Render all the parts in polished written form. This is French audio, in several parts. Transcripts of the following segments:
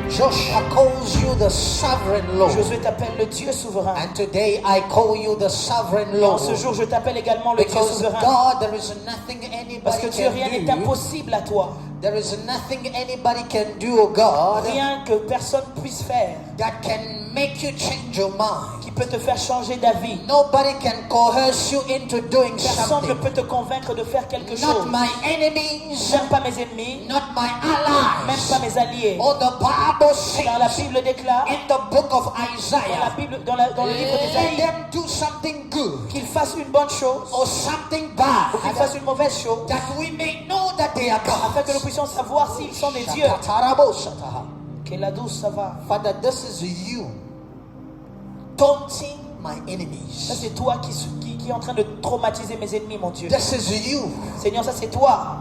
Joshua calls you the sovereign Lord. Josué t'appelle le Dieu souverain. And today I call you the sovereign Et en Lord. ce jour, je t'appelle également le Dieu Because souverain. God, there is nothing Parce que anybody Dieu, rien n'est can do. impossible à toi. There is nothing anybody can do, oh God, Rien que personne puisse faire that can make you change your mind. qui peut te faire changer d'avis. Nobody can coerce you into doing Personne ne something. peut te convaitre de faire quelque Not chose. my enemies, Même pas mes ennemis, not my même allies. pas mes alliés. Oh, the Bible says Car la Bible déclare in the book of dans, la Isaiah, Bible, dans le livre let d'Ésaïe them do something good qu'ils fassent une bonne chose or something ou bad, qu'ils fassent une mauvaise chose, that we may know that they are afin que nous gods. puissions savoir s'ils sont des dieux. Que la douce ça va. Father, this is you taunting my Ça enemies. c'est toi qui est en train de traumatiser mes ennemis, mon Dieu. This is you Seigneur, ça c'est toi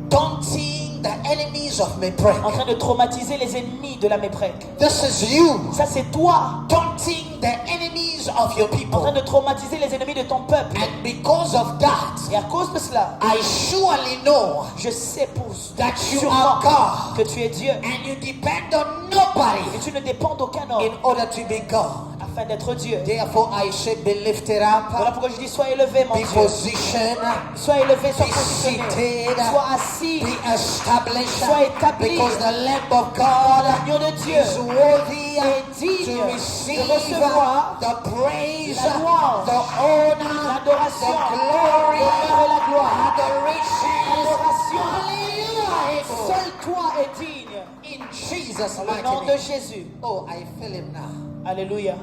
taunting the enemies of my en prayer. train de traumatiser les ennemis de la méprèque. This is you Ça c'est toi taunting the enemies of your en train people. de traumatiser les ennemis de ton peuple. And because of that, Et à cause de cela, I surely know je sais pour that you sûrement are God que tu es Dieu and you depend on nobody et tu ne dépends d'aucun homme in order to be God. afin d'être Dieu. Therefore, I say, be lifted Voilà up, pourquoi je dis sois élevé, mon be Dieu. positioned, Sois élevé, sois be positionné, seated, sois assis. be established, Sois établi. because the Lamb of God L'agneau de Dieu is worthy est digne to receive de recevoir the praise, la louange, the honor, l'adoration, the glory, l'honneur et la gloire. adoration. L'adoration. Hallelujah. Seul toi est digne. In Jesus' Dans le nom mighty de name. Jésus. Oh, I feel him now. Alléluia.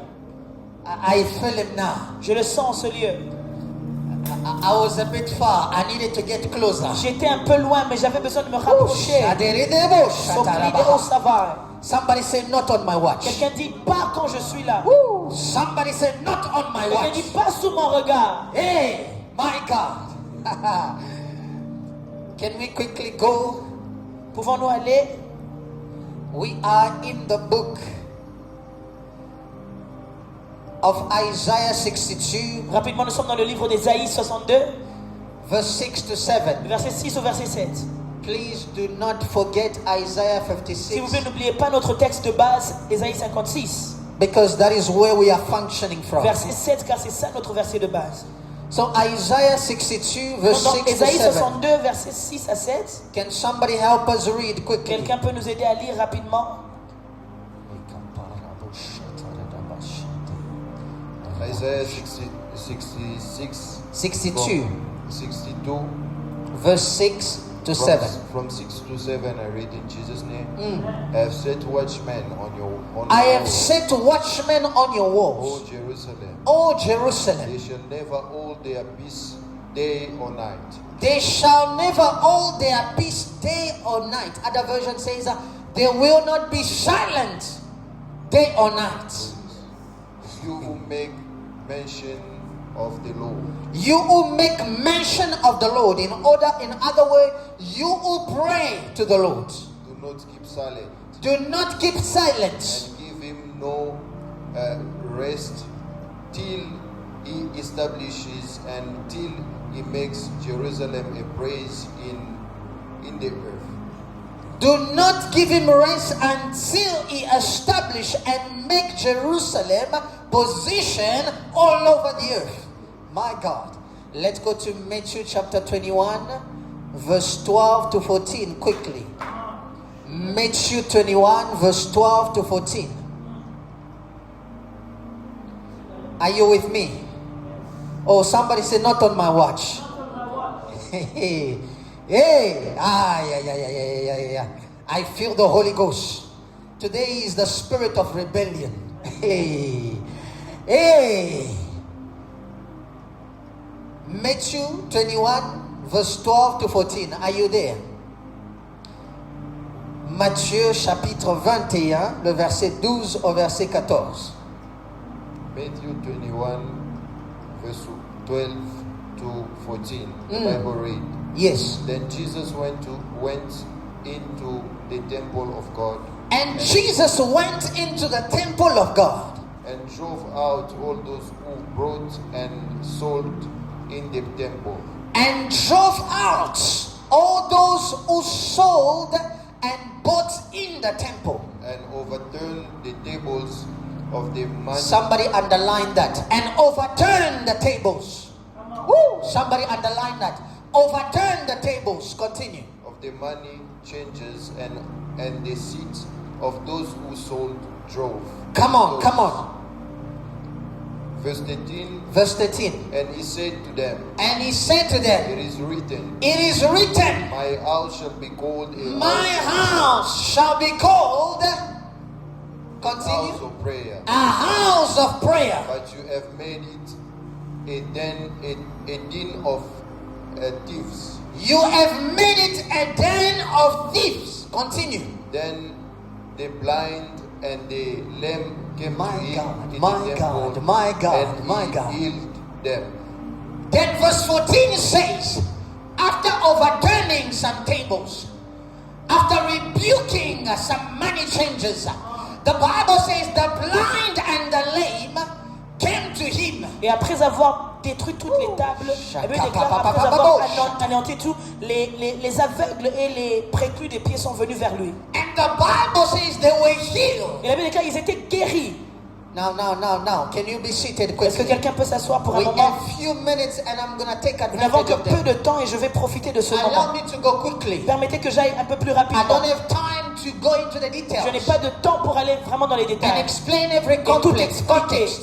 I feel him now. Je le sens en ce lieu. I was a bit far. I needed to get closer. J'étais un peu loin, mais j'avais besoin de me rapprocher. Somebody Somebody say not on my watch. Quelqu'un dit pas quand je suis là. Somebody say not on my Quelqu'un dit watch. pas sous mon regard. Hey, my God. Can we quickly go? Pouvons-nous aller? We are in the book of Isaiah 62, Rapidement, nous sommes dans le livre d'Ésaïe 62, verse 6 to 7. verset 6 au verset 7. Please do not forget Isaiah S'il vous 56, plaît, n'oubliez pas notre texte de base, Ésaïe 56, because that is where we are functioning from. verset 7, car c'est ça notre verset de base. So Isaiah 62, verse Donc, 6 dans to Ésaïe 7. 62, verset 6 à 7, Can somebody help us read quickly? quelqu'un peut nous aider à lire rapidement? Isaiah 66, 62, from 62, verse 6 to 7. from 6 to 7, I read in Jesus' name. I have set watchmen on your I have walls, set watchmen on your O walls, Jerusalem. O Jerusalem. They shall never hold their peace day or night. They shall never hold their peace day or night. Other version says they will not be silent day or night. You who make mention of the Lord. You who make mention of the Lord, in other words, you who pray to the Lord, Do not keep silent do not keep silent and give him no rest till he establishes and till he makes Jerusalem a praise in the earth. Do not give him rest until he establish and make Jerusalem position all over the earth. My God. Let's go to Matthew chapter 21, verse 12 to 14 quickly. Matthew 21, verse 12 to 14. Are you with me? Oh, somebody say not on my watch. Hey, yeah. I feel the Holy Ghost. Today is the spirit of rebellion. Hey. Matthew 21, verse 12 to 14. Are you there? Matthieu chapitre 21, le verset 12 au verset 14. Matthew 21, verse 12 to 14. The Bible read. Yes. Then Jesus went into the temple of God And Jesus went into the temple of God and drove out all those who brought and sold in the temple. and drove out all those who sold and bought in the temple. and overturn the tables of the money. Somebody underline that. And overturn the tables. Woo! Somebody underline that. Overturn the tables. Continue. Of the money changers and the seats of those who sold drove. Come on, come on. Verse 13. Verse 13. And he said to them, And he said to them, It is written, It is written, My house shall be called a My house shall be called, house continue, of prayer, a house of prayer. but you have made it a den of thieves. You have made it a den of thieves. Continue. Then the blind and the lame came My to him God, in my the temple, God, my God, and my he God. healed them. Then verse 14 says, after overturning some tables, after rebuking some money changers, the Bible says the blind and the lame came to him. Et après avoir détruit toutes les tables, la Bible déclare, après avoir anéanti tout, les aveugles et les préclus des pieds sont venus vers lui. And the Bible says they were healed. Et la Bible déclare, ils étaient guéris. Now. Can you be seated Est-ce que quickly? quelqu'un peut s'asseoir pour un We moment? have few minutes and I'm going to take Nous n'avons advantage que of peu them. de temps et je vais profiter de ce moment. Allow me to go quickly. Permettez que j'aille un peu plus I rapidement. don't have time to go into the Je n'ai details pas de temps pour aller vraiment dans les and détails. explain every tout complex expliquer. context.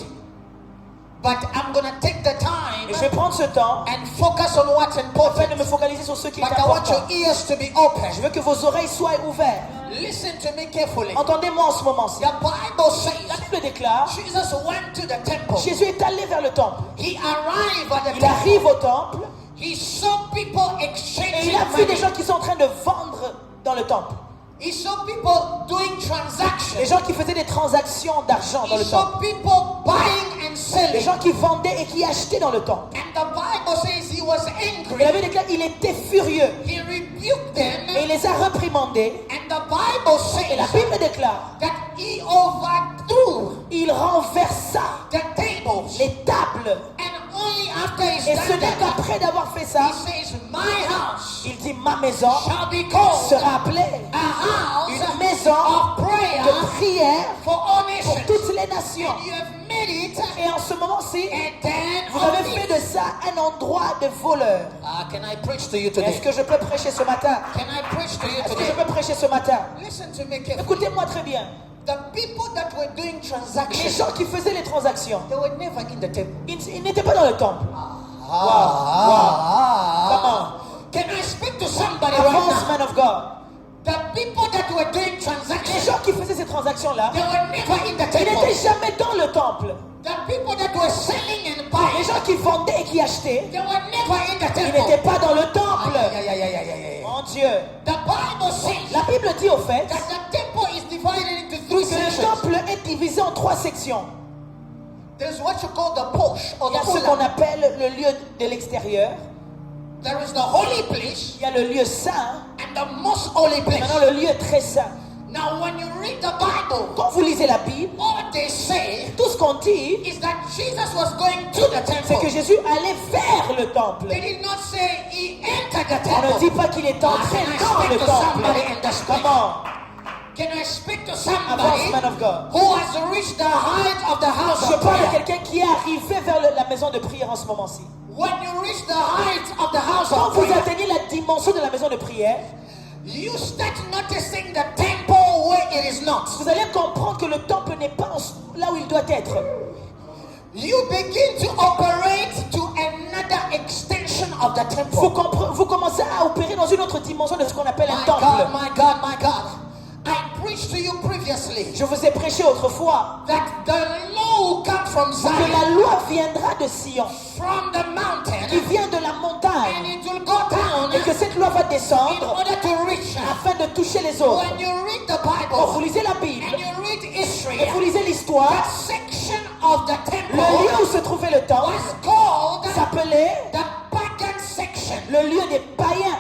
But I'm going to take the time Et je vais prendre ce temps and focus on what's afin de important. me focaliser sur ce qui est But I want important. your ears to be open. Je veux que vos oreilles soient ouvertes. Listen to me carefully. Entendez-moi en ce moment-ci. The Bible says La Bible déclare, Jesus went to the temple. Jésus est allé vers le temple. He arrived at the Il temple. arrive au temple He saw people et exchanging il a vu des money. gens qui sont en train de vendre dans le temple. He saw people doing Des transactions. gens qui faisaient des transactions d'argent dans He le saw temple. people buying and Des selling. gens qui vendaient et qui achetaient dans le temple. And the Bible says he was Et la angry. Bible déclare qu'il était furieux He rebuked them. et il les a reprimandés. And the Bible Et la says Bible déclare, that he overthrew il renversa the tables. les tables. And only after he's Et ce done n'est that, qu'après d'avoir fait ça, he says, My house il dit, ma maison shall be called sera appelée a house une maison of prayer de prière for all pour nations. toutes les nations. You have made it Et en ce moment-ci, a den vous of avez fait thieves. de ça un endroit de voleurs. Can I preach to you Est-ce today? que je peux prêcher ce matin? Can I preach to you Est-ce que je today? peux prêcher ce matin? Listen to me carefully. Écoutez-moi très bien. The people that were doing Les transactions, gens qui faisaient les transactions, they were never in the temple. ils n'étaient pas dans le temple. Can I speak to somebody right Avance, now? man of God. The people that were doing Les transactions, gens qui faisaient ces transactions-là, they were never in the ils n'étaient temple. jamais dans le temple. The people that were selling and Les buying, gens qui vendaient et qui achetaient, they were never in the ils temple. n'étaient pas dans le temple. Yeah. Mon Dieu. The Bible says La Bible dit au fait that the temple is divided into three que le sections. temple est divisé en 3 sections. There's what you call the porch or Il y the a ce qu'on Ula. appelle le lieu de l'extérieur. There is the holy place Il y a le lieu saint. and the most holy Et place. maintenant le lieu très saint. Now, when you read the Bible, Quand vous lisez la Bible, all they say tout ce qu'on dit, is that Jesus was going to the c'est que temple. Jésus allait vers le temple. They did not say he entered the On ne temple. dit pas qu'il est entré dans le temple. Comment? Can I speak to Avance, somebody man of God. who has reached the height of the house Je of parle de prayer? quelqu'un qui est arrivé vers la maison de prière en ce moment-ci. When you reach the height of the house Quand of vous prayer, atteignez la dimension de la maison de prière, you start noticing the temple where it is not. vous allez comprendre que le temple n'est pas là où il doit être. You begin to operate to another extension of the temple. Vous commencez à opérer dans une autre dimension de ce qu'on appelle un My temple. God, my God, my God. I preached to you previously Je vous ai prêché autrefois that the law will come from que Zion, la loi viendra de Sion, from the qui mountain, vient de la and montagne, it will go down et que cette loi va in descendre order to reach. afin de toucher les autres. When you read the Quand vous Bible lisez la Bible and you read et vous Israel, lisez l'histoire, that section of the le lieu temple où se trouvait le temple was called s'appelait the pagan section. le lieu des païens.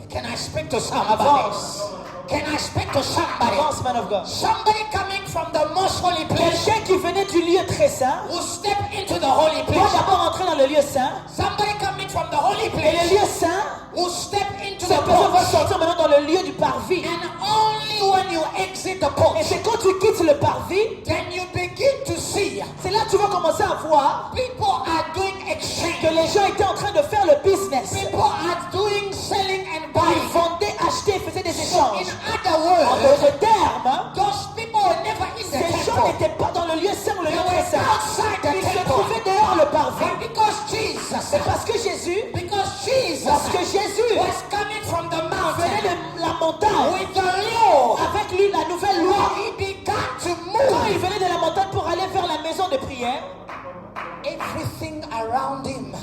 Can I speak to somebody? Avance. Can I speak to somebody? Avance, man of God. Somebody coming from the most holy place Quelqu'un qui venait du lieu très saint will step into the holy doit place. d'abord entrer dans le lieu saint. Somebody coming from the holy Et le place lieu saint, will step into cette the personne va porch. sortir maintenant dans le lieu du parvis. And only when you you exit the Et porch, c'est quand tu quittes le parvis, then you begin to see c'est là que tu vas commencer à voir people are doing que exchange. les gens étaient en train de faire le business. People are doing selling and Ils buying. vendaient, achetaient, faisaient des So échanges. in other En words, d'autres termes, those people were never in the ces gens temple. n'étaient pas dans le lieu saint ou le They lieu were très saint. outside the Ils se temple. trouvaient dehors le parvis. And because Jesus, C'est parce que Jésus because Jesus was coming from the venait mountain de la montagne with the law, avec lui la nouvelle loi. he began to Quand il move. venait de la montagne pour aller vers la maison de prière, Everything around him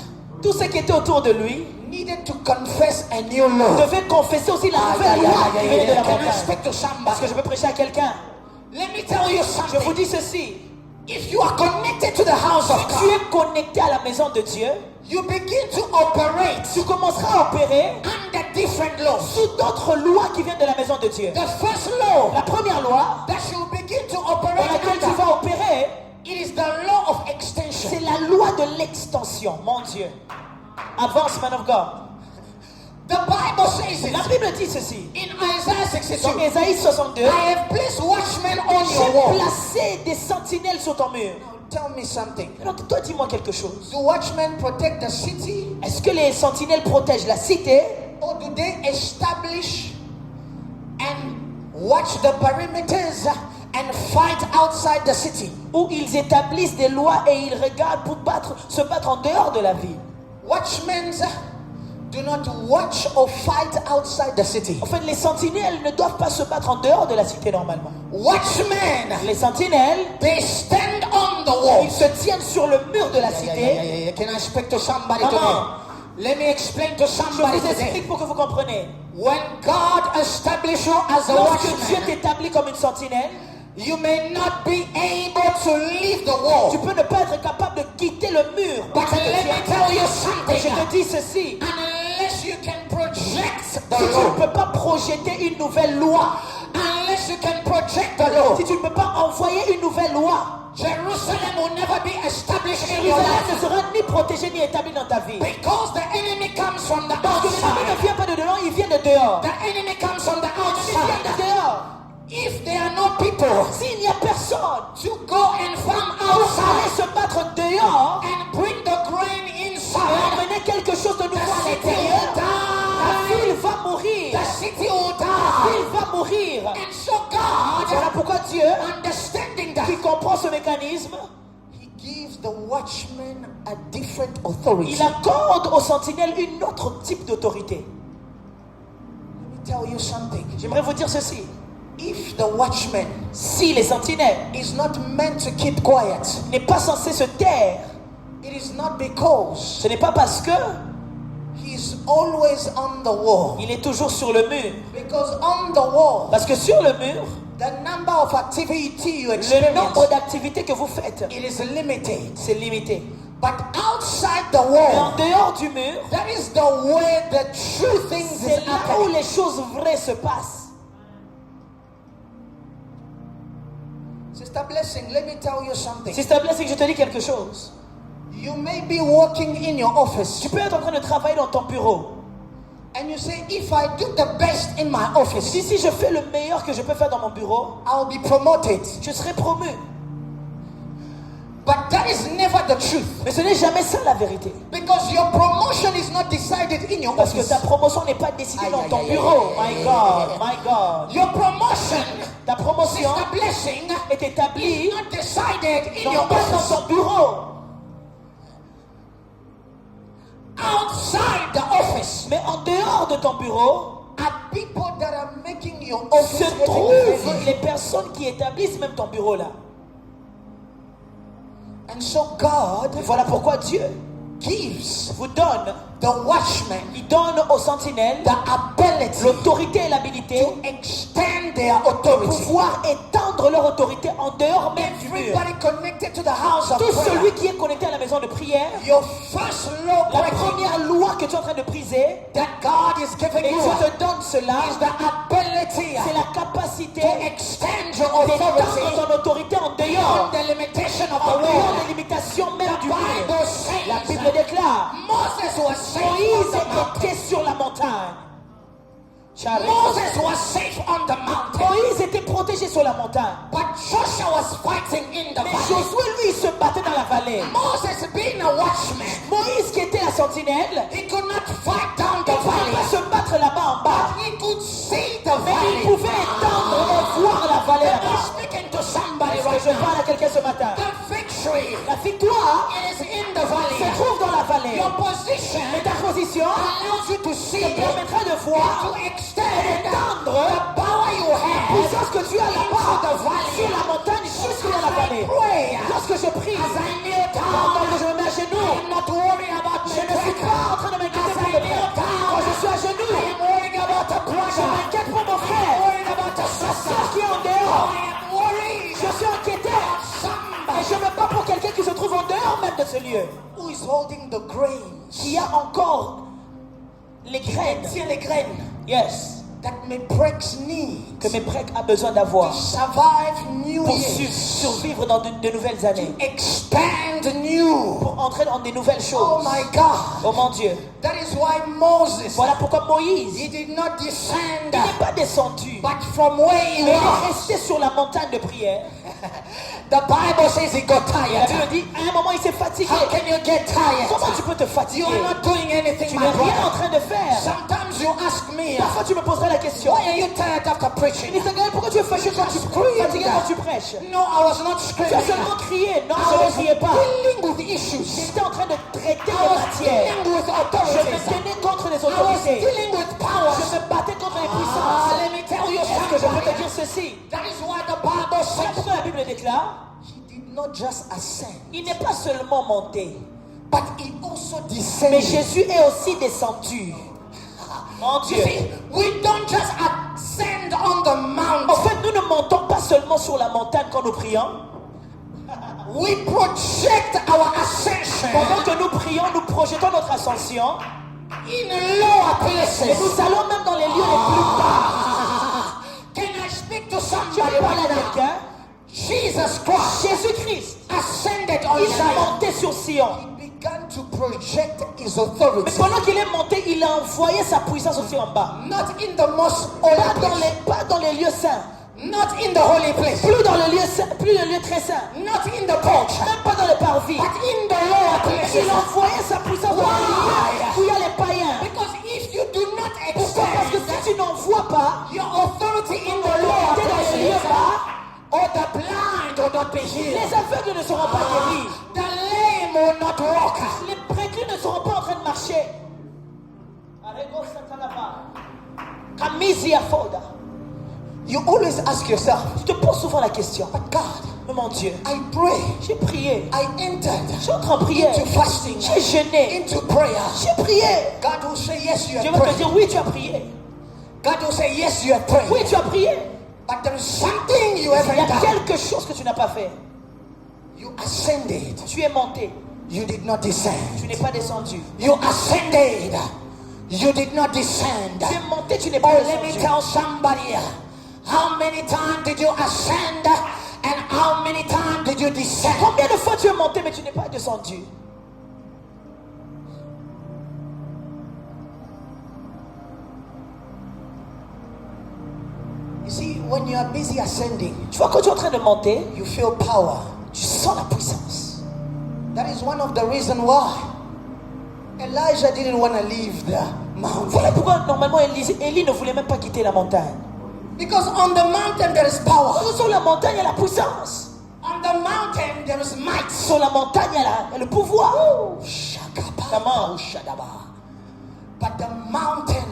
tout ce qui était autour de lui needed to confess a new law. devait confesser aussi la nouvelle loi qui venait de la Can I montagne. speak to Parce somebody? que je peux prêcher à quelqu'un. Let me tell you Je vous something. dis ceci. If you are connected to the house of Si tu God, es connecté à la maison de Dieu, you begin to operate tu commenceras à opérer under different laws. sous d'autres lois qui viennent de la maison de Dieu. The first law La première loi that you begin to dans operate laquelle tu under, vas opérer, it is the law of extension. c'est la loi de l'extension, mon Dieu. Avance, man of God. The Bible says La it Bible dit ceci. in Isaiah 62. Dans Ésaïe 62, I have placed watchmen on your j'ai wall. placé des sentinelles sur ton mur. Tell me something. Donc toi, dis-moi quelque chose. Do watchmen protect the city, Est-ce que les sentinelles protègent la cité or do they establish and watch the perimeters and fight outside the city? ou ils établissent des lois et ils regardent pour se battre en dehors de la ville? Watchmen do not watch or fight outside the city. En fait, les sentinelles ne doivent pas se battre en dehors de la cité normalement. Watchmen, Les sentinelles, they stand on the wall. ils se tiennent sur le mur de la cité. Yeah. Can I speak to somebody Come today? on. Let me explain to Je somebody vous today. explique pour que vous compreniez. When God established you as a Lorsque Dieu watchman, t'établit comme une sentinelle, you may not be able to leave the wall. tu peux ne pas être capable de quitter le mur. But let me tell you Mais je something. te dis ceci. Unless you can project the Si tu ne law, peux pas projeter une nouvelle loi, unless you can project the law, si tu ne peux pas envoyer une nouvelle loi, Jerusalem will never be established in your Jérusalem ne life. sera ni protégé ni établi dans ta vie. Because the enemy comes from the Parce que l'ennemi ne outside. vient pas de dedans, il vient de dehors. The enemy comes from the Il vient de outside. dehors. If there are no people S'il n'y a personne to go and farm pour aller outside se battre dehors and bring the grain et inside, emmener quelque chose de nouveau the à city will l'intérieur, la die. ville va mourir. The city will La die. ville va mourir. And so God, Voilà pourquoi Dieu, understanding qui that, comprend ce mécanisme, He gives the watchman a different authority. il accorde aux sentinelles une autre type d'autorité. Let me tell you something. J'aimerais vous dire ceci. If the watchman Si les sentinelles is not meant to keep quiet, n'est pas censé se taire, it is not because ce n'est pas parce que he's always on the wall. il est toujours sur le mur. Because on the wall, Parce que sur le mur, the number of activity you le experience, nombre d'activités que vous faites, it is limited. c'est limité. But outside the Mais en wall, dehors du mur, that is the way the true things is c'est là où happening. les choses vraies se passent. Sister Blessing, let me tell you something. Sister Blessing, je te dis quelque chose. You may be working in your office Tu peux être en train de travailler dans ton bureau. and you say, if I do the best in my office, Si je fais le meilleur que je peux faire dans mon bureau, I'll be promoted. je serai promu. But that is never the truth. Mais ce n'est jamais ça la vérité. Because your promotion is not decided in your Parce que office. ta promotion n'est pas décidée dans ton bureau. My God, my God. Your promotion, Ta promotion Sister Blessing, est établie is not decided in non your pas office. dans ton bureau, Outside the office mais en dehors de ton bureau are people that are making your office se getting trouvent ready. les personnes qui établissent même ton bureau là. And so God Et voilà pourquoi Dieu gives vous donne, the watchman il donne aux sentinelles the ability l'autorité et l'habilité to extend their de authority. pouvoir étendre leur autorité en dehors même du mur. Everybody connected to the house of Tout prayer, celui qui est connecté à la maison de prière, your first law la breaking première loi que tu es en train de briser, that God is giving et you Dieu te donne cela, is the ability c'est la capacité to extend your authority d'étendre ton autorité en dehors, beyond the limitation of en the dehors wall. des limitations même du The mur. Bible says La Bible déclare, Moses was safe on Moïse the mountain. était sur la montagne. Moses was safe on the mountain. Moïse était protégé sur la montagne. But Joshua was fighting in the Mais valley. Josué, lui, il se battait dans la vallée. Moses, being a watchman, Moïse, qui était la sentinelle, he could not fight down il the ne pouvait valley. pas se battre là-bas en bas. But he could see the Mais il valley. pouvait étendre et voir la vallée Am I là-bas. speaking to somebody Est-ce que right je now? parle à quelqu'un ce matin? The victory La victoire is in the se valley. trouve dans la vallée. Your position Mais ta position allows you to see te permettra de voir to extend étendre the power you la have puissance que tu as into là-bas the valley. sur la montagne jusque dans la vallée. Pray. Lorsque je prie, As I kneel pendant down, que je me mets à genoux, I'm not worried about je my ne suis brother. pas en train de m'inquiéter pour le frère. Quand je suis à genoux, I am worried about the je brother. m'inquiète pour mon I am frère. worried about the Ceux sister. qui est en dehors, I am worried je suis inquiété. about Et somebody je me bats pour quelqu'un qui se trouve en dehors même de ce lieu, who is holding the grains. qui a encore les graines. Tiens les graines Yes. that my breaks need Que mes prêtres a besoin d'avoir to survive new pour years, survivre dans de nouvelles années, expand new. pour entrer dans des nouvelles Oh choses. my God. Oh mon Dieu. That is why Moses, Voilà pourquoi Moïse, he did not descend, il n'est pas descendu, but from where he mais il est was, resté sur la montagne de prière. the Bible says he got La tired. Bible dit, à un moment il s'est fatigué. How can you get tired? Comment tu peux te You fatiguer? are not doing anything, Tu my n'es rien en brother. train de faire. Sometimes you ask me, Parfois tu me poseras la question. why are you tired after Il preaching? dit, Gaël, pourquoi tu es fâché quand tu fatigué quand tu prêches? No, I was not Tu as screaming. seulement crié. Non, I je ne was criais pas. dealing with issues. J'étais en train de traiter I les was matières. dealing with Je me authorities. tenais contre les I was autorités. dealing with Je powers. me battais contre les Ah, puissances. let me tell you Est-ce que je peux te something. dire ceci? That is why the Bible Voilà says pourquoi la Bible déclare, he did not just ascend, il n'est pas seulement monté, but he also mais descended. Jésus est aussi descendu. Mon You Dieu. see, we don't just ascend on the En mountain. fait, nous ne montons pas seulement sur la montagne quand nous prions. We project our ascension Pendant que nous prions, nous projetons notre ascension. in lower Et places. nous allons même dans les lieux les plus bas. Can I speak to Je somebody parle right à now? quelqu'un. Jesus Christ Jésus-Christ, ascended on il est Zion. monté sur Sion. He began to project his Mais authority. pendant qu'il est monté, il a envoyé sa puissance aussi en bas. Not in the most holy place. Pas dans les lieux saints. Not in the holy place. Plus dans le lieu saint, plus le lieu très saint. Not in the porch. Même pas dans le parvis. But in the lower places. Il a envoyé sa puissance dans les lieux où il y a les païens. Because if you do not Pourquoi? Parce que extend si tu n'envoies pas your authority in the lower l'autorité dans les lieux places, bas, or the blind will not be healed. les aveugles ne seront pas guéris. The lame will not walk. Les préclus ne seront pas en train de marcher. Kamisi Afoda. You always ask yourself, Tu te poses souvent la question. but God, Mais mon Dieu, I pray, j'ai prié. I entered J'entre en prière. into fasting, J'ai jeûné. into prayer. J'ai prié. God will say, yes, you Je have veux te prayed. dire, oui, tu as prié. God will say, yes, you have prayed. Oui, tu as prié. But there is something you Il y haven't a done. quelque chose que tu n'as pas fait. You ascended. Tu es monté. You did not descend. Tu n'es pas descendu. You ascended. You did not descend. Tu es monté, tu n'es Oh, pas let me descendu. tell somebody, how many times did you ascend and how many times did you descend? Combien de fois tu es monté, mais tu n'es pas descendu? You see, when you are busy ascending, Tu vois, quand tu es en train de monter, you feel power. tu sens la puissance. That is one of the reasons why Elijah didn't want to leave the mountain. Voilà pourquoi, normalement, Élie ne voulait même pas quitter la montagne. Because on the mountain there is power. Parce que sur la montagne, il y a la puissance. On the mountain there is might. Sur la montagne, il y a le pouvoir. Shakapa, Shadaba. But the mountain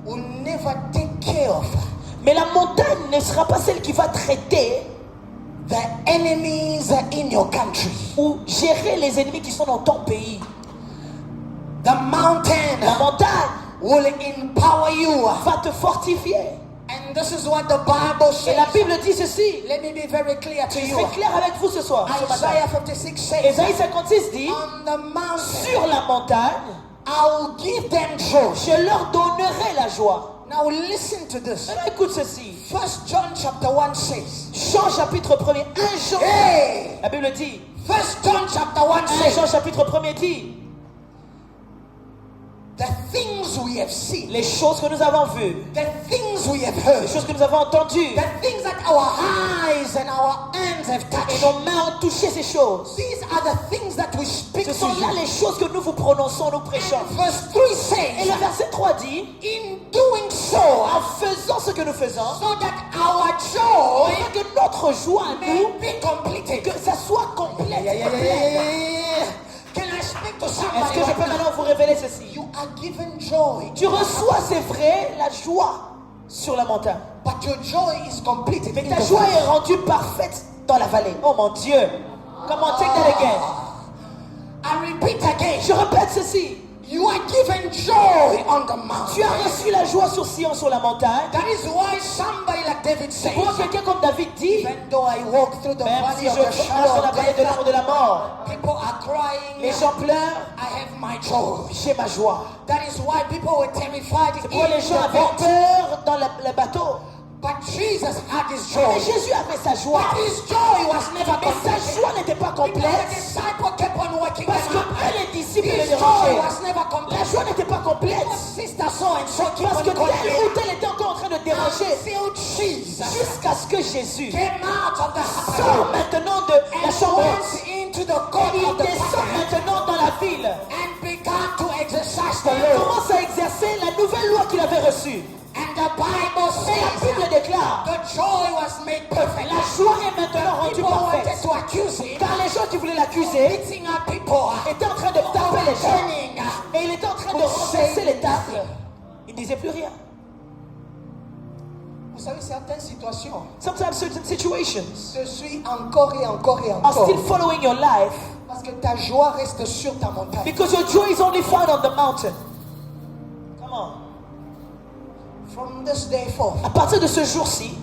will never take care of Mais la montagne ne sera pas celle qui va traiter the enemies in your country. ou gérer les ennemis qui sont dans ton pays. The mountain La montagne will empower you. va te fortifier. And this is what the Bible Et la says. Bible dit ceci. Let me be very clear to Je you. serai clair avec vous ce soir. Ce matin. Isaiah 56 says, Ésaïe 56 dit, on the mountain sur la montagne, I will give them joy. je leur donnerai la joie. Now listen to this. Alors écoute ceci. 1 John chapter 1 says, Jean chapitre 1er, 1 Jean. hey, La Bible dit, 1 John chapter 1 1 says, Jean chapitre 1er dit, the things we have seen, les choses que nous avons vues, the things we have les heard, choses que nous avons entendues, the things that our eyes and our hands have Et touched. nos mains ont touché ces choses. These are the things that we speak Ce to sont là you. les choses que nous vous prononçons, nous prêchons. Verse 3 Et says, le verset 3 dit, in doing so, en faisant ce que nous faisons, so that our joy afin que notre joie à may nous, be completed. que ça soit complète. Can I speak to Est-ce somebody que je right peux now? maintenant vous révéler ceci? You are given joy, Tu reçois, c'est vrai, la joie sur la montagne. but your joy is completed. Mais in ta the joie valley. est rendue parfaite dans la vallée. Oh mon Dieu. Comment take that again? I repeat again. Je répète ceci. You are given joy on the mountain. Tu as reçu la joie sur Sion, sur la montagne. That is why somebody like David says, Pour quelqu'un comme David dit, even though I walk through the même valley si of je the passe shadow dans la of vallée de l'ombre de death, la mort, people are crying. les gens pleurent, I have my joy. j'ai ma joie. That is why people were terrified in Pour les gens the avaient boat. peur dans le bateau. But Jesus had his Mais joy. Jésus avait sa joie. But his joy was never Mais sa complete. joie n'était pas Because the complète. disciple kept on working Parce them que up. eux, les disciples His le joy dérangeaient. was never La complete. joie n'était pas complète. Sister so and so keep Parce que on calling tel ou tel était encore en train de déranger. until Jesus Jusqu'à ce que Jésus came out of the sort house maintenant de la and chambre went into the court et il of the descend palace maintenant dans la ville. and began to exercise the Il law. commence à exercer la nouvelle loi qu'il avait reçue. And the Bible Et la Bible says déclare, the joy was made perfect. la joie est maintenant rendue People wanted parfaite. to accuse him, Car les gens qui voulaient l'accuser beating up people, étaient en train de taper les gens. overturning. Et il était en train de renverser les tables. Il ne disait plus rien. Vous savez, certaines situations Sometimes certain situations te suivent encore et encore et are encore. still following your life Parce que ta joie reste sur ta montagne. because your joy is only found on the mountain. Come on. From this day forth, À partir de ce jour-ci,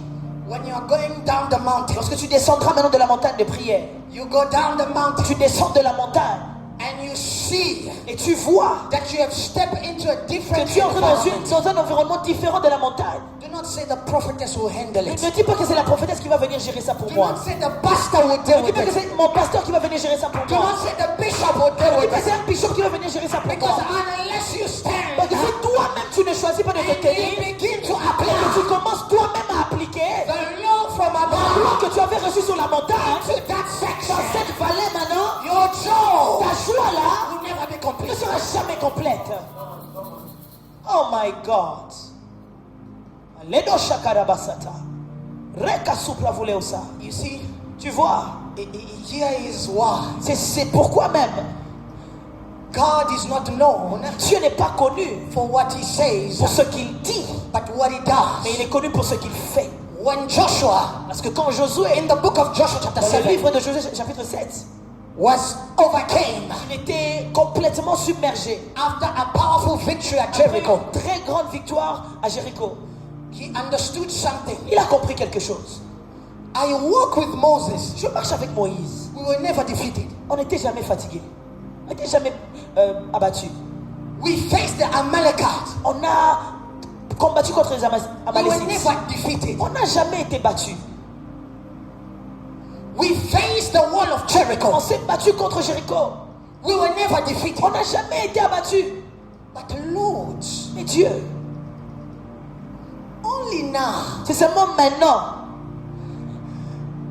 when you are going down the mountain, lorsque tu descendras maintenant de la montagne de prière, you go down the mountain tu descends de la montagne and you see et tu vois that you have stepped into a que different tu es entré environment. dans un environnement différent de la montagne. Do not say the prophetess will handle Ne it. dis pas que c'est la prophétesse qui va venir gérer ça pour Do moi. not say the pastor will deal Ne dis with pas que it. c'est mon pasteur qui va venir gérer ça pour Do moi. not say the bishop will deal Ne dis with pas que it. c'est un bishop qui va venir gérer ça pour Because moi. unless you stand Parce que si toi-même tu ne choisis pas de te and tenir, you begin to et que apply tu commences toi-même à appliquer the law from la loi above que tu avais reçue sur la montagne, to that section, dans cette vallée maintenant, your joy ta joie là will never be ne complete. sera jamais complète. Oh my God. Ledo shakarabasata. Reka supra vuleusa. You see, Tu vois, here is why c'est pourquoi même God is not known Dieu n'est pas connu for what he says, pour ce qu'il dit, but what he does. mais il est connu pour ce qu'il fait. When Joshua, Parce que quand Josué, in the book of Joshua chapter dans le 7, livre de Josué chapitre 7, was overcame il était complètement submergé. after a powerful victory at Jericho, Très grande victoire à Jéricho. he understood something. Il a compris quelque chose. I walk with Moses. Je marche avec Moïse. We were never defeated. On n'était jamais fatigué. On n'était jamais abattu. We faced the Amalekites. On a combattu contre les We were Amalécites. never defeated. On n'a jamais été battu. We faced the wall of On Jericho. s'est battu contre Jéricho. We were never defeated. On n'a jamais été abattu. But Lord, Mais Dieu, only now. c'est seulement maintenant.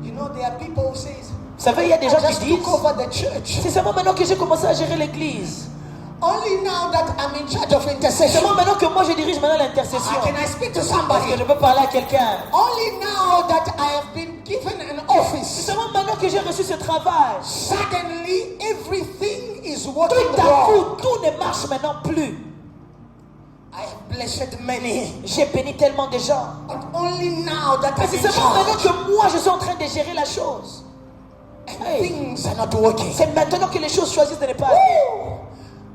You know, there are people who say, Vous savez, il y a des gens I qui just disent, took over the church. c'est seulement maintenant que j'ai commencé à gérer l'église. Only now that I'm in charge of C'est intercession. seulement maintenant que moi je dirige maintenant l'intercession. Can I speak to Parce somebody? que je peux parler à quelqu'un. Only now that I have been given an C'est office. seulement maintenant que j'ai reçu ce travail. Suddenly, everything is working Tout à wrong. coup, tout ne marche maintenant plus. I have blessed many. J'ai béni tellement de gens. But only now that Mais I'm c'est in seulement maintenant charge. que moi je suis en train de gérer la chose. And things are not working. C'est maintenant que les choses choisissent de ne pas aller.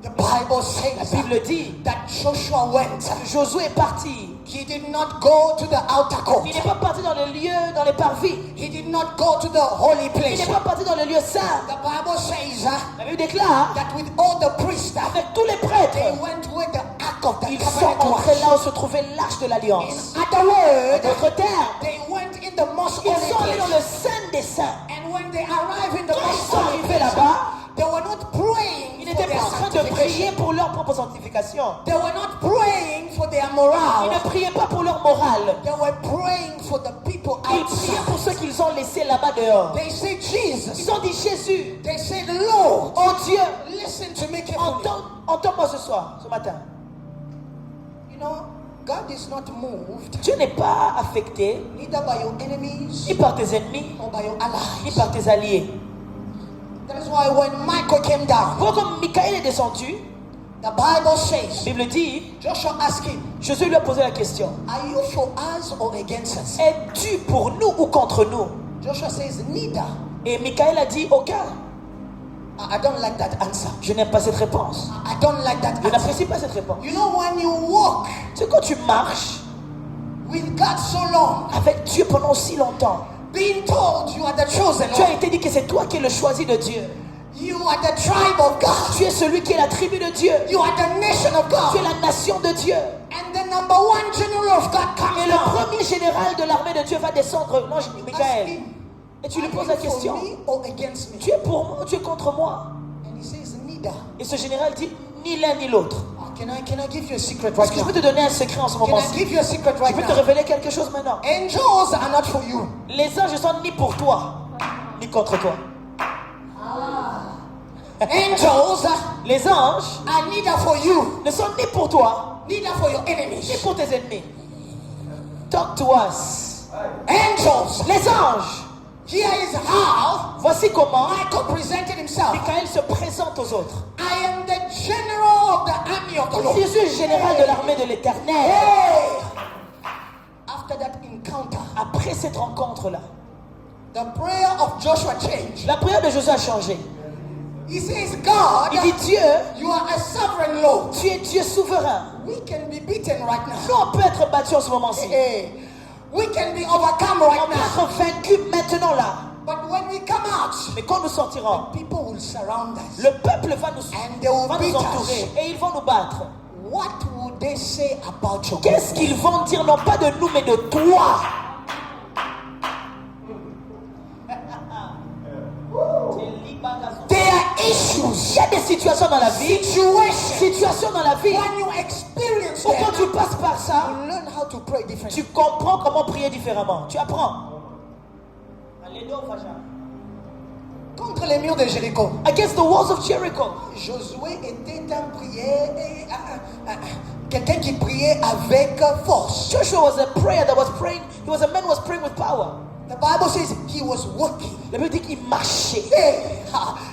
The Bible says La Bible dit, that Joshua went. Josué est parti. He did not go to the outer court. Il n'est pas parti dans les lieux, dans les parvis. He did not go to the holy Il place. n'est pas parti dans les lieux saints. The Bible says La Bible déclare, that with all the priests, avec tous les they prêtres, went where the ark of the ils sont covenant entrés was. là où se trouvait l'arche de l'alliance. In other words, En d'autres termes, they went in the most ils holy sont allés dans place. le Saint des Saints. And when they arrived in the Quand most ils sont holy arrivés place, là-bas, they were not praying ils for n'étaient their pas en train de prier sanctification. pour leur propre sanctification. They were not praying for their Ils morale. ne priaient pas pour leur morale. They were praying for the people Ils outside. priaient dehors. They say Jesus. Ils ont dit Jésus. They say Lord. Oh Dieu, Listen to me carefully. entends-moi ce soir, ce matin. You know, God is not moved Dieu n'est pas affecté neither by your enemies ni par tes ennemis, or by your ni allies. par tes alliés. That is why when Michael came down, Quand Michaël est descendu, the Bible la says, Bible dit, Joshua asked him, Josué lui a posé la question, are you for us or against us? es-tu pour nous ou contre nous? Joshua says, neither. Et Michaël a dit, aucun. I don't like that answer. Je n'aime pas cette réponse. I don't like that Je answer. n'apprécie pas cette réponse. You know, when you walk Tu sais, quand tu marches with God so long, avec Dieu pendant si longtemps, being told you are the chosen tu as one, été dit que c'est toi qui es le choisi de Dieu. you are the tribe of God, Tu es celui qui est la tribu de Dieu. you are the nation of Tu es God, la nation de Dieu. and the number one general of God Et comes le down. premier général de l'armée de Dieu va descendre, l'ange Ask Michaël. him, Et tu lui are poses you la for question, me or against me? tu es pour moi ou tu es contre moi? And he says, neither. Et ce général dit, ni l'un ni l'autre. Can I give you a secret Est-ce right que je now? peux te donner un secret en ce Can moment-ci? I give you a secret Je right peux te now? révéler quelque chose maintenant. Angels are not for you. Les anges ne sont ni pour toi, ni contre toi. Angels Les anges are neither for you, ne sont ni pour toi, neither for your ni enemies. pour tes ennemis. Talk to us. Angels, Les anges, here is how voici comment Michael presented himself. Michaël se présente aux autres. I am the general of the army of the Lord. Je suis le général de l'armée de l'Éternel. Hey! After that encounter, Après cette rencontre-là, the prayer of Joshua changed. la prière de Josué a changé. He says, God, Il dit, Dieu, you are a sovereign Lord. tu es Dieu souverain. We can be beaten right now. Nous, on peut être battus en ce moment-ci. Hey, we can be overcome right On peut now. être vaincus maintenant là. But when we come out, Mais quand nous sortirons, people will surround us. le peuple va nous, And they will va beat nous us. entourer et ils vont nous battre. What would they say about your Qu'est-ce qu'ils vont dire, non pas de nous, mais de toi? There are issues, Il y a des situations dans la vie, situations. dans la vie, When you experience où quand them, tu passes par ça, you learn how to pray differently. tu comprends comment prier différemment. Tu apprends. Contre les murs de Jéricho, Against the walls of Jericho. Josué était un prière, quelqu'un qui priait avec force. Joshua was a prayer that was praying. He was a man who was praying with power. The Bible says he was walking. La Bible dit qu'il marchait. Hey,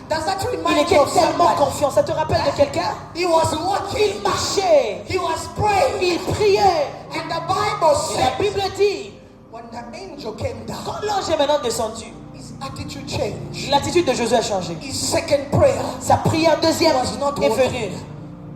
does that Il remind you était of tellement somebody? confiant. Ça te rappelle de quelqu'un? He was Il walking. marchait. He was praying. Il priait. And the Bible Et la said Bible dit, when the angel came down, quand l'ange est maintenant descendu, his attitude changed. l'attitude de Josué a changé. His second prayer, Sa prière deuxième was not est walking. venue.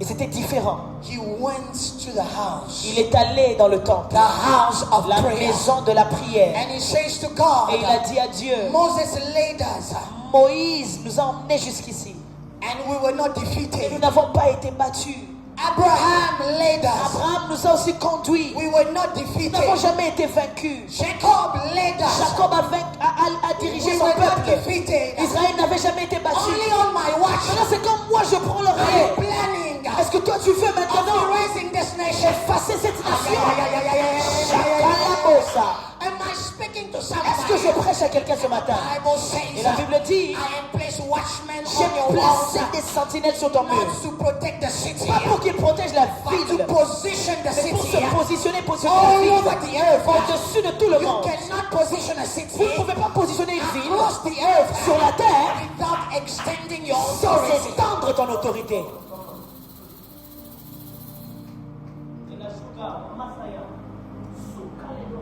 Et c'était différent. he went to the house, Il est allé dans le temple, the house of la prayer, maison de la prière. and he says to God, Et il a dit à Dieu, Moses led us, Moïse nous a emmenés jusqu'ici. and we were not Et nous defeated. n'avons pas été battus. Abraham led us, Abraham nous a aussi conduits. we were not Nous defeated. n'avons jamais été vaincus. Jacob led us, Jacob a dirigé we son were not peuple. defeated. Israël n'avait jamais été battu. Only on my watch, Maintenant, c'est comme moi, je prends le I am relais. planning Est-ce que toi, tu fais of maintenant erasing this nation. effacer cette nation? Am Chakalabosa. I speaking to Est-ce que somebody? je prêche à quelqu'un ce matin? Bible Et says, la Bible dit, I am placed watchmen j'ai on your walls, placé des sentinelles sur ton mur. not to protect the city, Pas pour qu'ils protègent la but to ville, position the mais pour city se positionner all la over ville the earth. au-dessus de tout le You monde. cannot position a city Vous ne pouvez pas positionner une ville across the earth sur la terre without extending your sans authority. étendre ton autorité.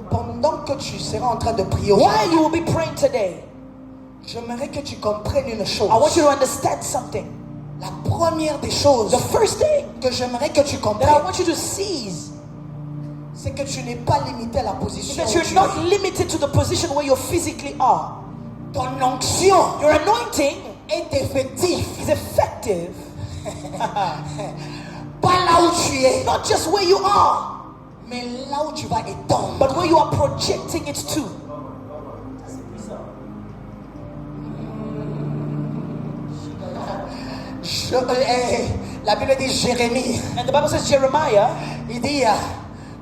Pendant que tu seras en train de prier, While you will be praying today, j'aimerais que tu comprennes une chose. I want you to understand something. La première des choses The first thing que j'aimerais que tu that I comprennes, want you to seize c'est que tu n'es pas limité à la is position that où you're tu not es. limited to the position where you physically are. Ton onction Your anointing est effective, is effective, pas là où tu es, not just where you are, mais là où tu vas étendre. but where you are projecting it to. La Bible dit Jérémie, And the Bible says Jeremiah, il dit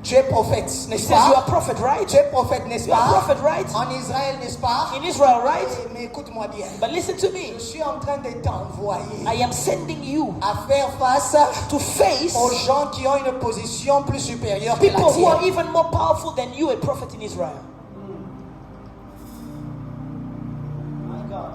Tu es prophète, He n'est-ce says, you are pas? prophet, right? Tu es prophète, n'est-ce You are pas? prophet, right? En Israël, n'est-ce pas? In Israel, right? Mais écoute-moi bien. But listen to me. Je suis en train de t'envoyer I am sending you à faire face to face aux gens qui ont une position plus supérieure que la people who are tienne. even more powerful than you, a prophet in Israel. My God.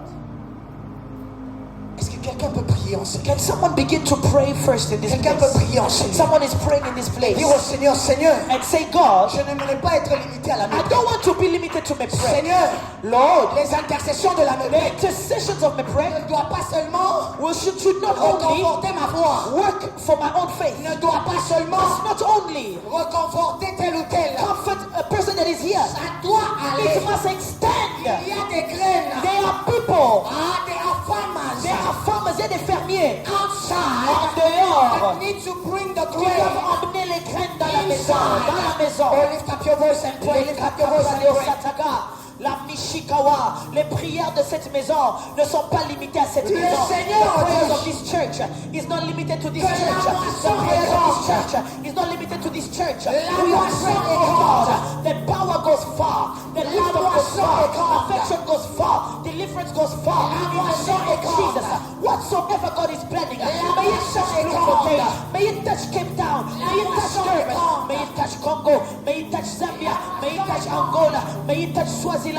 Est-ce que quelqu'un peut prier en ce Can someone begin to pray first in this Quelqu'un peut place? prier en ce Someone is praying in this place. Dire au Seigneur, Seigneur, And say, God, je n'aimerais pas être limité à la I méthode. don't want to be limited to my prayer. Seigneur, Lord, les intercessions de la the méthode intercessions of my prayer ne doivent pas seulement should not only reconforter ma foi, work for my own faith, ne doit pas must seulement not only reconforter tel ou tel. comfort a person that is here, Ça doit aller. it must extend. Il y a des graines. There are people, There are farmers there are farmers, there are des fermiers en outside dehors that need to bring the qui doivent grain. emmener les graines dans la maison, dans la maison. Oh, lift up your voice and pray. Lift up your voice and pray. La Mishikawa, les prières de cette maison ne sont pas limitées à cette Le maison. Seigneur The prayers dit of this church is not limited to this que church. la The moisson prayers est of this grande. church is not limited to this church. La We are moisson praying, est oh God, grande. the power goes far, the La love goes moisson far, est grande. affection goes far, deliverance goes far. La In the moisson name of est grande. Jesus, whatsoever God is planning, La may it moisson touch est Bloemfontein, grande. may it touch Cape Town, La may it touch moisson est Durban, grande. may it touch Congo, may it touch Zambia, may it touch Angola, may it touch Swaziland,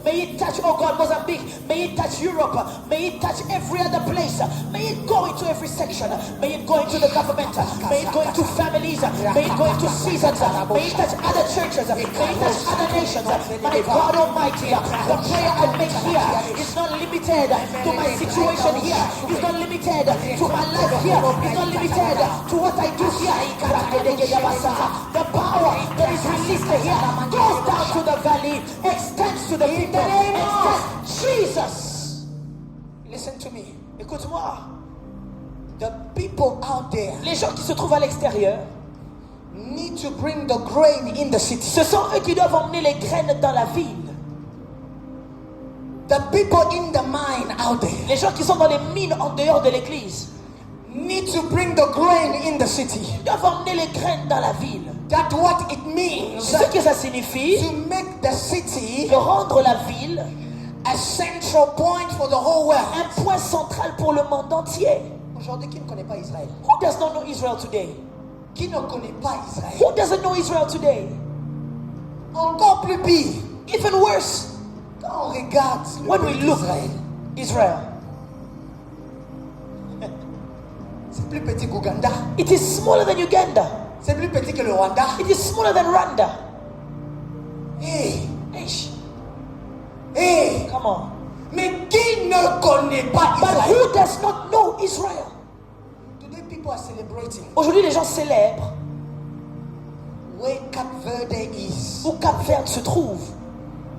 may it touch, oh God, Mozambique, may it touch Europe, may it touch every other place, may it go into every section, may it go into the government, may it go into families, may it go into seasons, may it touch other churches, may it touch other nations. My God Almighty, the prayer I make here is not limited to my situation here, it's not limited to my life here, it's not limited to what I do here. The power that is released here goes down to the valley, extends to the people, extends. Jesus, Listen to me. écoute-moi. The people out there Les gens qui se trouvent à l'extérieur, need to bring the grain in the city. ce sont eux qui doivent emmener les graines dans la ville. The people in the mine out there Les gens qui sont dans les mines en dehors de l'église need to bring the grain in the city. doivent emmener les graines dans la ville. That's what it means Ce que ça signifie, to make the city de rendre la ville a central point for the whole world. un point central pour le monde entier. Aujourd'hui, qui ne connaît pas Israël? Who does not know Israel today? Qui ne connaît pas Israël? Who doesn't know Israel today? Encore plus pire, Even worse, quand on regarde le when we pays look d'Israël, Israel, c'est plus petit qu'Ouganda, it is smaller than Uganda. c'est plus petit que le Rwanda. It is smaller than Rwanda. Hey, Eish, hey, come on. mais qui ne connaît pas But Israël? who does not know Israel? Today people are celebrating Aujourd'hui, les gens célèbrent where Cape Verde is où Cap Verde se trouve.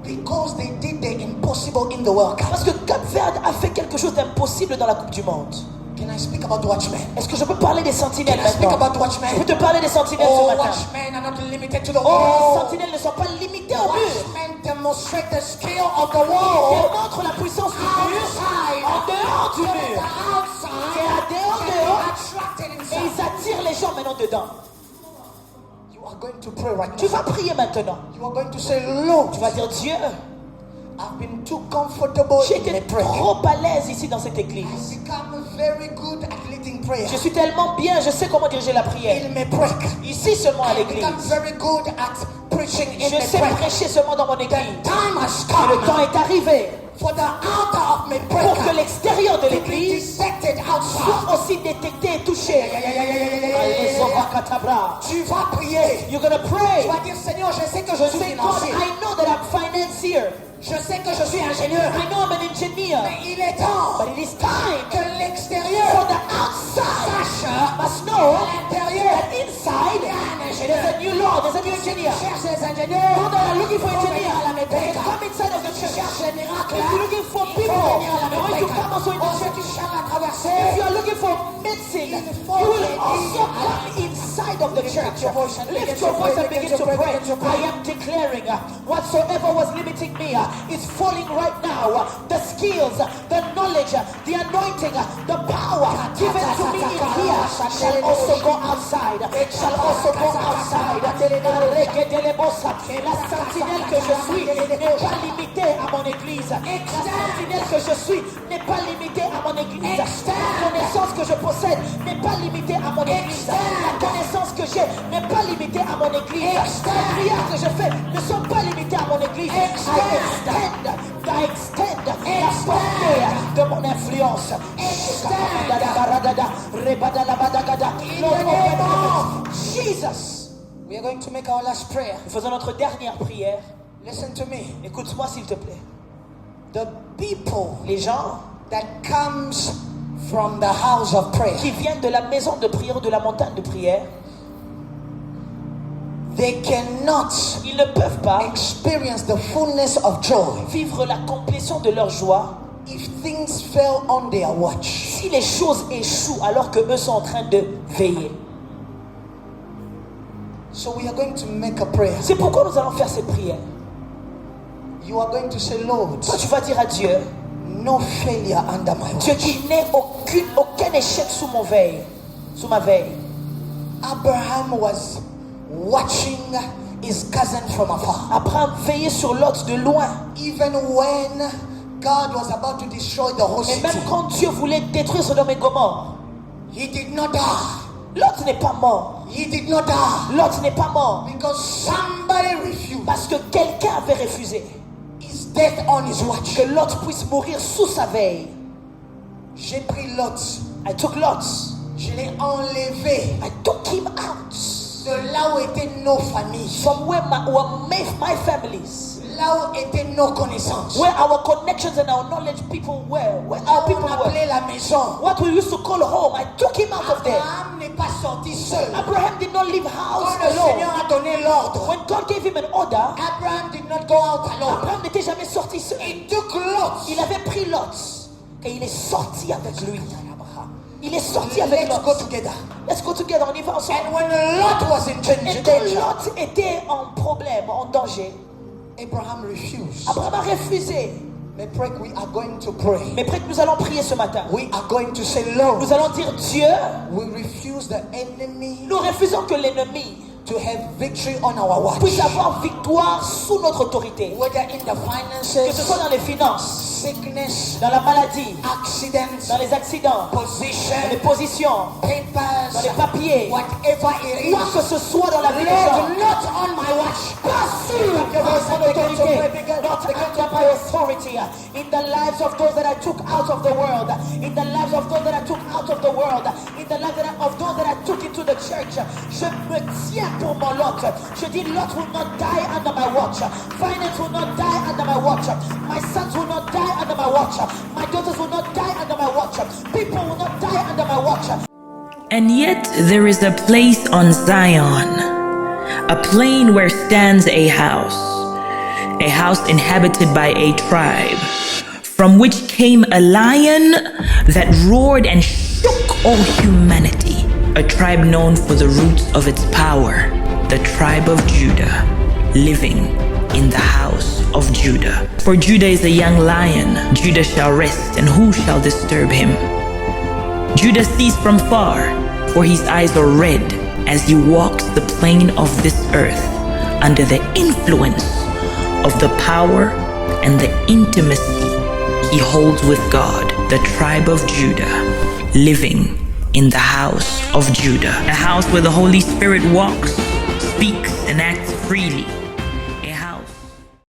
because they did the impossible in the World Cup. Parce que Cap Verde a fait quelque chose d'impossible dans la Coupe du Monde. Can I speak about watchmen? Est-ce que je peux parler des sentinelles Can I speak maintenant? about watchmen? Je peux te parler des sentinelles Oh, ce matin. watchmen are not limited to the Oh, les wall. sentinelles ne sont pas limitées au mur. Watchmen demonstrate the skill of the Elles wall montrent la puissance du mur outside. en dehors du The mur. outside Et à dehors, can be dehors, attracted et inside. ils attirent les gens maintenant dedans. You are going to pray right Tu now. vas prier maintenant. You are going to say, Lord, Tu vas dire, Dieu, I've been too comfortable j'ai in my été prayer. trop à l'aise ici dans cette église. I've become very good at leading prayer. Je suis tellement bien, je sais comment diriger la prière. In my prayer. Ici seulement à I've l'église. become very good at preaching in Je my sais prayer. prêcher seulement dans mon église. The time has Et le temps come est arrivé for the outer of my pour que prayer l'extérieur de to be l'église dissected outside. soit aussi détecté et touché. Tu vas prier. You're gonna Tu pray. vas dire, Seigneur, je sais que je suis Say, God, financier. I know that I'm financier. Je sais que je suis ingénieur. I know I'm an engineer. Mais il est temps But it is time que for l'extérieur the outside sache must know à l'intérieur. that inside Il y a un there's ingénieur. a new law, there's a new engineer. Cherche les ingénieurs. People that are looking for Faut engineers, venir à la they Mébéka. come inside of the church. Cherche les miracles. If you're looking for Faut people door. And when you come also in the church, if you are looking for medicine, you will also come inside of the church. Lift your voice and begin to pray. I am declaring whatsoever was limiting me is falling right now. The skills, the knowledge, the anointing, the power given to me in here shall also go outside. Shall also go outside. La sentinelle que je suis n'est pas limitée à mon église. La sentinelle que je suis n'est pas limitée à mon église. La connaissance que je possède n'est pas limitée à mon église. La connaissance que j'ai n'est pas limitée à mon église. Les prières que je fais ne sont pas limitées à mon église. I extend la portée de mon influence. Jesus. We are going to make our last prayer. Nous faisons notre dernière prière. Listen to me. Écoute-moi s'il te plaît. The people Les gens that comes from the house of prayer, qui viennent de la maison de prière ou de la montagne de prière, they cannot ils ne peuvent pas experience the fullness of joy vivre la complétion de leur joie if things fell on their watch. si les choses échouent alors que eux sont en train de veiller. So we are going to make a prayer. C'est pourquoi nous allons faire cette prière. You are going to say, Lord, Toi tu vas dire à Dieu, no failure under my Dieu watch. qu'il n'ait aucun échec sous ma veille. Abraham was watching his cousin from afar. Abraham veillait sur Lot de loin. Even when God was about to destroy the whole Et city, même quand Dieu voulait détruire Sodome et Gomorrhe, he did not die. Lot n'est pas mort. He did not die Lot n'est pas mort because somebody refused parce que quelqu'un avait refusé his death on his watch. que Lot puisse mourir sous sa veille. J'ai pris Lot, I took Lot. je l'ai enlevé I took him out de là où étaient nos familles, from where my families, là où étaient nos connaissances, where our connections and our knowledge people were, where our people on were, appelait la maison. what we used to call home. I took him out of there. Abraham n'est pas sorti seul. Abraham did not leave house Quand le Seigneur alone. a donné l'ordre, When God gave him an order, Abraham did not go out alone. Abraham n'était jamais sorti seul. He took Lot. Il avait pris Lot et il est sorti avec lui. Il est sorti avec Let's go Lot. together. Let's go together, on y va ensemble. And when Lot was in Et quand danger, Lot était en problème, en danger, Abraham refused. Abraham a refusé. Mais pray, we are going to pray. Mais près que nous allons prier ce matin, We are going to say, Lord, nous allons dire Dieu, we refuse the enemy nous refusons que l'ennemi to have victory on our watch. puisse avoir victoire sous notre autorité. Whether in the Que ce soit finances, dans les finances, sickness, dans la maladie, accidents, dans les accidents, position, dans les positions, papers, dans les papiers, whatever it quoi is. que ce soit dans la vie des gens. Lord, not on my watch. Pas sur mon autorité, not under my authority. In the lives of those that I took out of the world, in the lives of those that I took out of the world, in the lives of those that I took into the church, je me tiens pour mon Lot. Je dis Lot will not die under my watch. Finance will not die under my watch. My sons will not die under my watch. My daughters will not die under my watch. People will not die under my watch. And yet there is a place on Zion, a plain where stands a house inhabited by a tribe, from which came a lion that roared and shook all humanity, a tribe known for the roots of its power, the tribe of Judah, living in the house of Judah. For Judah is a young lion, Judah shall rest, and who shall disturb him? Judah sees from far, for his eyes are red as he walks the plain of this earth under the influence of the power and the intimacy he holds with God, the tribe of Judah, living in the house of Judah, a house where the Holy Spirit walks, speaks, and acts freely.